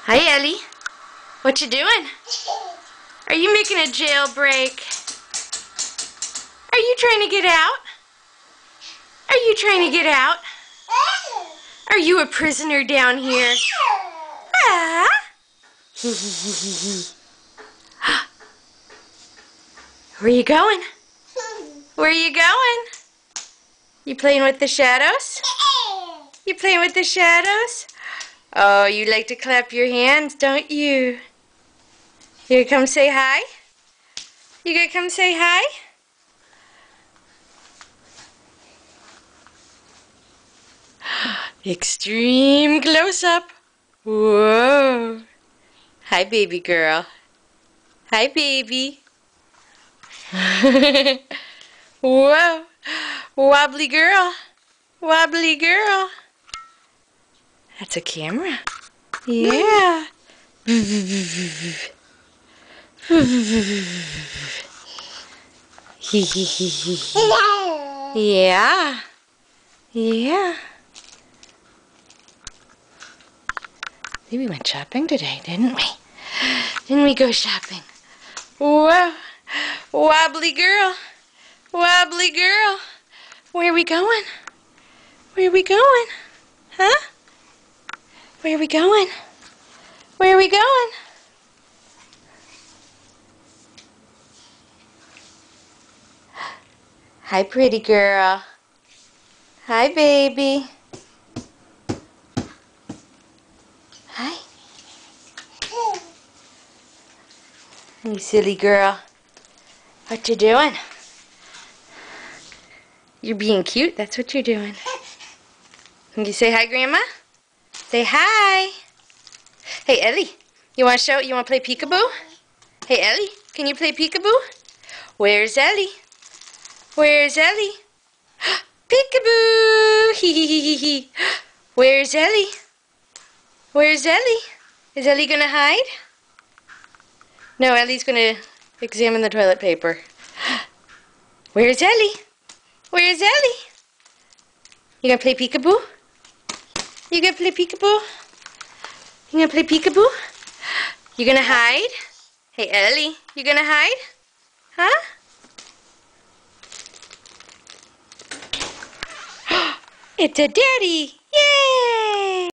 Hi, Ellie. What you doing? Are you making a jailbreak? Are you trying to get out? Are you trying to get out? Are you a prisoner down here? Ah. Where you going? Where you going? You playing with the shadows? You playing with the shadows? Oh, you like to clap your hands, don't you? You gonna come say hi? You gonna come say hi? Extreme close-up. Whoa. Hi, baby girl. Hi, baby. Whoa. Wobbly girl. Wobbly girl. That's a camera. Yeah. Yeah. Yeah. We went shopping today, didn't we? Didn't we go shopping? Whoa. Wobbly girl. Wobbly girl. Where are we going? Where are we going? Huh? Where are we going? Where are we going? Hi, pretty girl. Hi, baby. Hi. You silly girl. What you doing? You're being cute. That's what you're doing. Can you say hi, Grandma? Say hi. Hey, Ellie. You want to show? You want to play peekaboo? Hey, Ellie. Can you play peekaboo? Where's Ellie? Where's Ellie? Peekaboo! Hee hee hee hee hee. Where's Ellie? Where's Ellie? Is Ellie gonna hide? No, Ellie's gonna examine the toilet paper. Where's Ellie? Where's Ellie? You gonna play peekaboo? You gonna play peekaboo? You gonna play peekaboo? You gonna hide? Hey, Ellie, you gonna hide? Huh? It's a daddy! Yay!